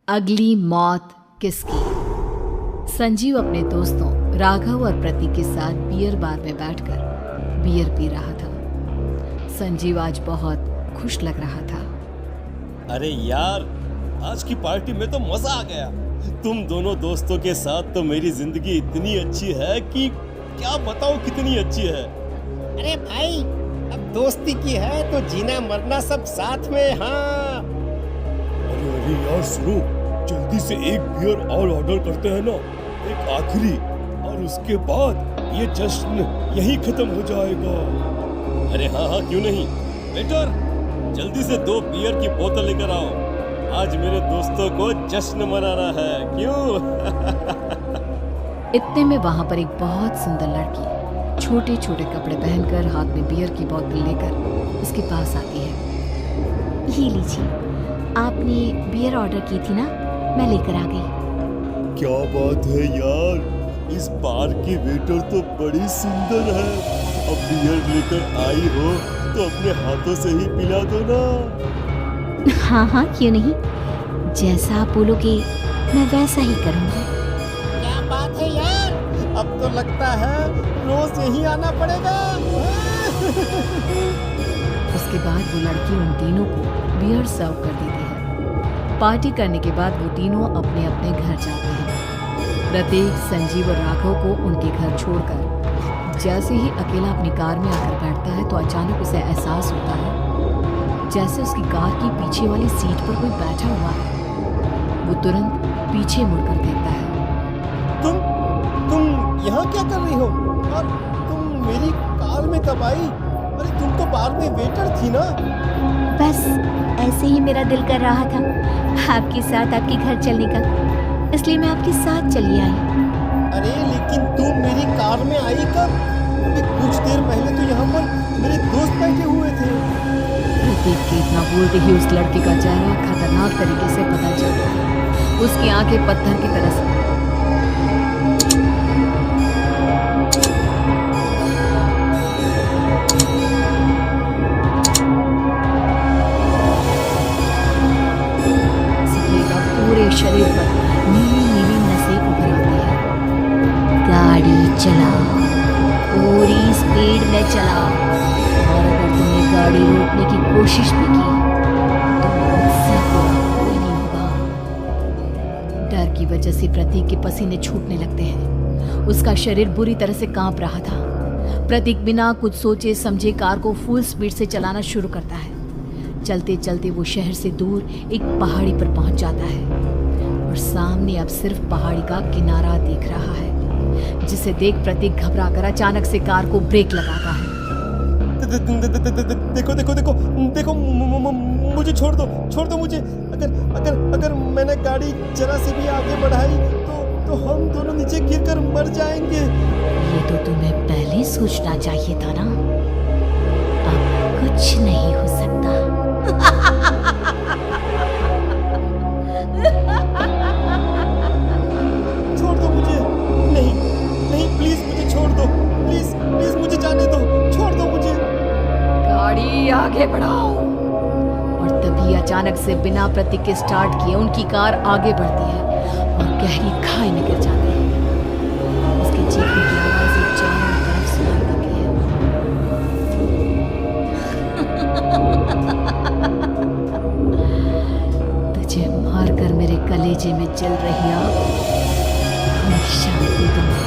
अगली मौत किसकी। संजीव अपने दोस्तों राघव और प्रतीक के साथ बियर बार में बैठकर बियर पी रहा था। संजीव आज बहुत खुश लग रहा था। अरे यार, आज की पार्टी में तो मजा आ गया। तुम दोनों दोस्तों के साथ तो मेरी जिंदगी इतनी अच्छी है कि क्या बताऊं कितनी अच्छी है। अरे भाई, अब दोस्ती की है तो जीना मरना सब साथ में। हाँ अरे यार सुनो, जल्दी से एक बियर और ऑर्डर करते हैं ना, एक आखिरी, और उसके बाद ये जश्न यहीं खत्म हो जाएगा। अरे हाँ, क्यों नहीं। वेटर, जल्दी से 2 बियर की बोतल लेकर आओ। आज मेरे दोस्तों को जश्न मनाना है, क्यों? इतने में वहां पर एक बहुत सुंदर लड़की छोटे छोटे कपड़े पहनकर हाथ में बियर की बोतल लेकर उसके पास आती है। ये लीजिए, आपने बियर ऑर्डर की थी ना, मैं लेकर आ गई। क्या बात है यार, इस बार की वेटर तो बड़ी सुंदर है। अब बियर लेकर आई हो तो अपने हाथों से ही पिला दो ना। हाँ हाँ, क्यों नहीं, जैसा आप बोलोगे मैं वैसा ही करूँगी। क्या बात है यार, अब तो लगता है रोज यही आना पड़ेगा। उसके बाद वो लड़की उन तीनों को बियर सर्व कर देती है। पार्टी करने के बाद वो तीनों अपने अपने घर जाते हैं। प्रतीक, संजीव और राघव को उनके घर छोड़कर जैसे ही अकेला अपनी कार में आकर बैठता है तो अचानक उसे एहसास होता है जैसे उसकी कार की पीछे वाली सीट पर कोई बैठा हुआ है। वो तुरंत पीछे मुड़कर देखता है। तुम यहाँ क्या कर रही हो? और तुम मेरी कार में कब आई? अरे तुम तो बार में वेटर थी ना। बस ऐसे ही मेरा दिल कर रहा था आपके साथ आपके घर चलने का, इसलिए मैं आपके साथ चली आई। अरे लेकिन तुम मेरी कार में आई कब? अभी कुछ देर पहले तो यहाँ पर मेरे दोस्त बैठे हुए थे। प्रतीक के इतना बोलते ही उस लड़के का चेहरा खतरनाक तरीके से पता चलता है। उसकी आंखें पत्थर की तरह से पूरे शरीर पर नीली नीली नसें उभर आती है। गाड़ी चलाओ, पूरी स्पीड में चलाओ, और अगर तुमने गाड़ी रोकने की कोशिश भी की तो मुझसे कोई नहीं होगा। डर की वजह से प्रतीक के पसीने छूटने लगते हैं। उसका शरीर बुरी तरह से कांप रहा था। प्रतीक बिना कुछ सोचे समझे कार को फुल स्पीड से चलाना शुरू करता है। चलते चलते वो शहर से दूर एक पहाड़ी पर पहुंच जाता है और सामने अब सिर्फ पहाड़ी का किनारा दिख रहा है, जिसे देख प्रतीक घबरा कर अचानक से कार को ब्रेक लगाता है। देखो देखो देखो देखो, मुझे छोड़ दो मुझे। अगर मैंने गाड़ी जरा से भी आगे बढ़ाई तो हम दोनों नीचे गिरकर मर जाएंगे। ये तो तुम्हें पहले सोचना चाहिए था ना। अब कुछ नहीं हो सकता। छोड़ दो मुझे। नहीं प्लीज मुझे छोड़ दो। प्लीज मुझे जाने दो। छोड़ दो मुझे। गाड़ी आगे बढ़ाओ। और तभी अचानक से बिना प्रतीक के स्टार्ट किए उनकी कार आगे बढ़ती है और गहरी खाई में गिर जाती है। उसके चीखने की आवाज चारों तरफ सुनाई देती है। तुझे मारकर मेरे कलेजे में जल रही आग शांति दूंगा,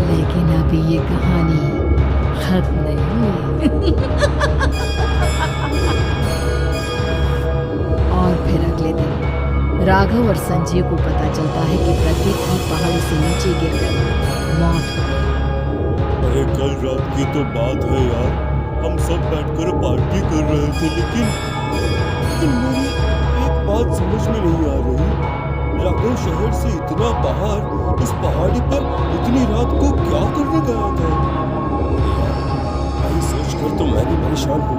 लेकिन अभी ये कहानी खत्म नहीं हुई। और फिर अगले दिन राघव और संजीव को पता चलता है कि प्रतीक की पहाड़ी से नीचे गिरकर मौत हो गई। अरे कल रात की तो बात है यार, हम सब बैठकर पार्टी कर रहे थे, लेकिन मेरी एक बात समझ में नहीं आ रही। राघव शहर से इतना बाहर उस पहाड़ी पर इतनी रात को क्या करने गया था? यही सोचकर तो मैं भी परेशान हूँ।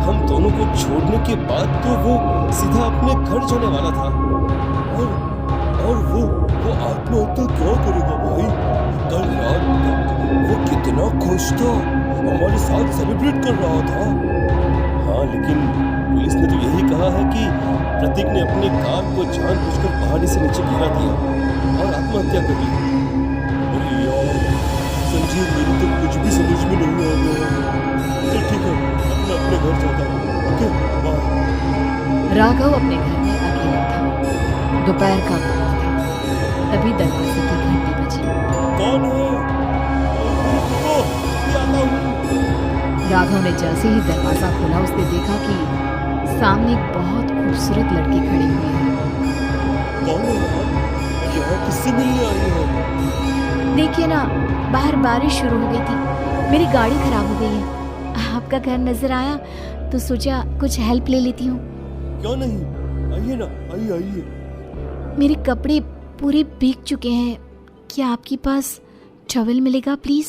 हम दोनों को छोड़ने के बाद तो वो सीधा अपने घर जाने वाला था, और वो आत्महत्या क्या करेगा भाई? कल रात तक वो कितना खुश था, हमारे साथ सेलिब्रेट कर रहा था। हाँ, लेकिन पुलिस ने तो यही कहा है कि प्रतीक ने अपनी कार को जानबूझकर पहाड़ी से नीचे गिरा दिया और आत्महत्या कर ली। अरे यार संजीव, मेरी तो कुछ भी समझ में नहीं आ रहा है। चल ठीक है, मैं अपने घर जाता हूँ। Okay bye. राघव अपने घर में अकेला था। दोपहर का वक्त था। तभी दरवाजे की घंटी बजी। कौन है? रुको, मैं आता हूँ। राघव ने जैसे ही दरवाजा खोला उसने देखा कि सामने एक बहुत खूबसूरत लड़की खड़ी हुई है। कौन है यार? यहाँ किससे मिलने आई है? देखिए ना, बाहर बारिश शुरू हो गई थी, मेरी गाड़ी खराब हो गई है। आपका घर नजर आया तो सोचा कुछ हेल्प ले लेती हूँ। क्यों नहीं, आइए ना, आइए आइए। मेरे कपड़े पूरे भीग चुके हैं, क्या आपके पास टॉवल मिलेगा प्लीज?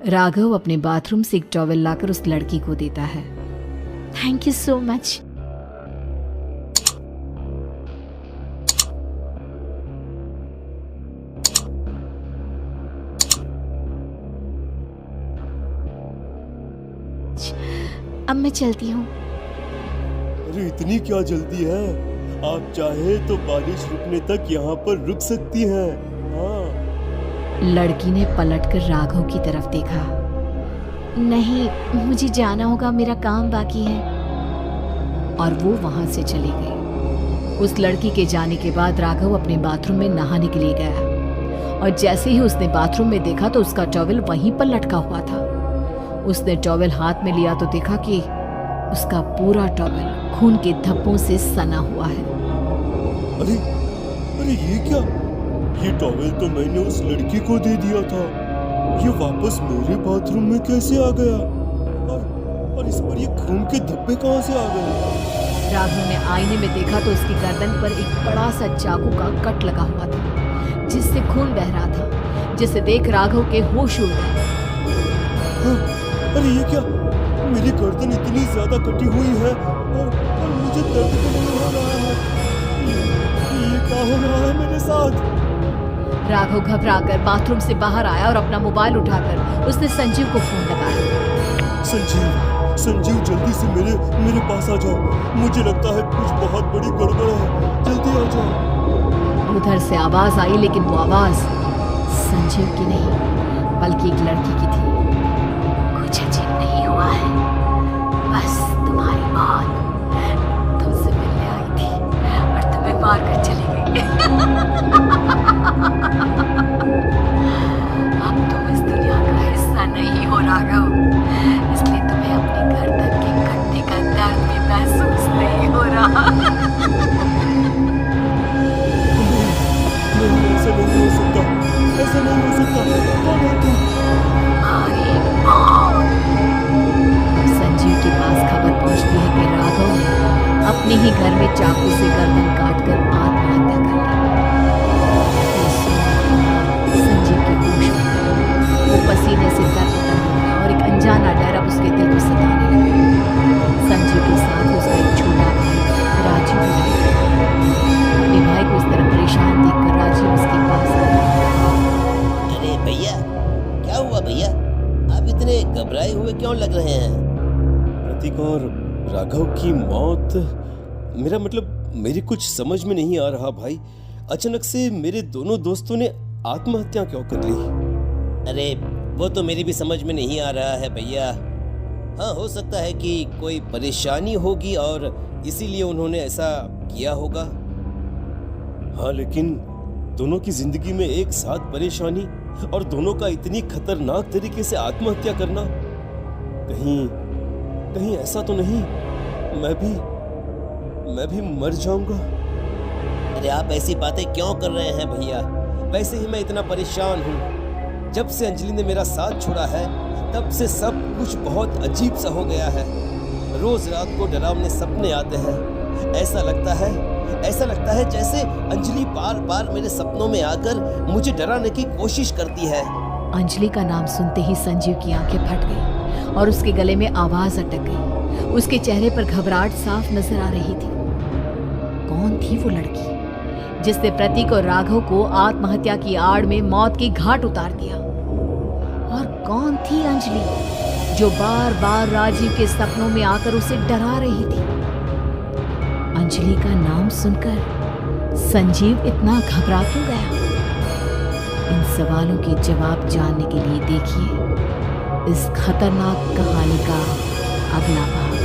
राघव अपने बाथरूम से एक टॉवल लाकर उस लड़की को देता है। Thank you so much. अब मैं चलती हूँ। अरे इतनी क्या जल्दी है? आप चाहे तो बारिश रुकने तक यहाँ पर रुक सकती हैं। हाँ। लड़की ने पलटकर राघव की तरफ देखा। नहीं, मुझे जाना होगा, मेरा काम बाकी है। और वो वहां से चली गई। उस लड़की के जाने के बाद राघव अपने बाथरूम में नहाने के लिए गया और जैसे ही उसने बाथरूम में देखा तो उसका टॉवल वहीं पर लटका हुआ था। उसने टॉवल हाथ में लिया तो देखा कि उसका पूरा टॉवल खून के धब्बों से सना हुआ है। अरे अरे ये क्या? ये टॉवल तो मैंने उस लड़की को दे दिया था। ये वापस मेरे बाथरूम में कैसे आ गया? और इस पर ये खून के धब्बे कहाँ से आ गए? राघव ने आईने में देखा तो उसकी गर्दन पर एक बड़ा सा चाकू का कट लगा हुआ था जिससे खून बह रहा था, जिसे देख राघव के होश उड़ गए। हाँ, अरे ये क्या? मेरी गर्दन इतनी ज्यादा कटी हुई है और मुझे दर्द भी नहीं हो रहा है। ये क्या हो रहा है मेरे साथ? राघव घबराकर बाथरूम से बाहर आया और अपना मोबाइल उठाकर उसने संजीव को फोन लगाया। संजीव जल्दी से मेरे पास आ जाओ। मुझे लगता है कुछ बहुत बड़ी गड़बड़ है, जल्दी आ जाओ। उधर से आवाज आई लेकिन वो आवाज संजीव की नहीं बल्कि एक लड़की की थी। कुछ अजीब नहीं हुआ है, बस तुम्हारी मौत तुमसे मिलने आई थी और तुम्हें मार कर चली गई। अब तुम इस दुनिया का हिस्सा नहीं हो राघव, इसलिए तुम्हें अपने गर्दन के कटने का दर्द भी महसूस नहीं हो रहा। नहीं, ऐसा नहीं हो सकता, ऐसा नहीं हो सकता। कौन है तू? संजीव के पास खबर पहुंचती है कि राघव ने अपने ही घर में चाकू से गर्दन काटकर आत्महत्या कर ली। संजीव की होश उड़ गई। वो पसीने से तरबतर हो गया और एक अनजाना डर अब उसके दिल को सताने लगा। संजीव के साथ उसका एक छोटा भाई राजीव भी था। अपने भाई को इस तरह परेशान देखकर राजीव उसके पास आया। अरे भैया, क्या हुआ भैया? आप इतने घबराए हुए क्यों लग रहे हैं? प्रतीक और राघव की मौत, मेरा मतलब मेरी कुछ समझ में नहीं आ रहा भाई। अचानक से मेरे दोनों दोस्तों ने आत्महत्या क्यों कर ली? अरे वो तो मेरी भी समझ में नहीं आ रहा है भैया। हाँ, हो सकता है कि कोई परेशानी होगी और इसीलिए उन्होंने ऐसा किया होगा। हाँ, लेकिन दोनों की जिंदगी में एक साथ परेशानी और दोनों का इतनी खतरनाक तरीके से आत्महत्या करना, कहीं ऐसा तो नहीं मैं भी मर जाऊंगा? अरे आप ऐसी बातें क्यों कर रहे हैं भैया? वैसे ही मैं इतना परेशान हूँ। जब से अंजलि ने मेरा साथ छोड़ा है तब से सब कुछ बहुत अजीब सा हो गया है। रोज रात को डरावने सपने आते हैं। ऐसा लगता है जैसे अंजलि बार बार मेरे सपनों में आकर मुझे डराने की कोशिश करती है। अंजलि का नाम सुनते ही संजीव की आंखें फट गई और उसके गले में आवाज अटक गई। उसके चेहरे पर घबराहट साफ नजर आ रही थी। कौन थी वो लड़की जिसने प्रतीक और राघव को आत्महत्या की आड़ में मौत की घाट उतार दिया? और कौन थी अंजलि जो बार बार राजीव के सपनों में आकर उसे डरा रही थी? अंजलि का नाम सुनकर संजीव इतना घबरा क्यों गया? इन सवालों के जवाब जानने के लिए देखिए इस खतरनाक कहानी का अगला भाग।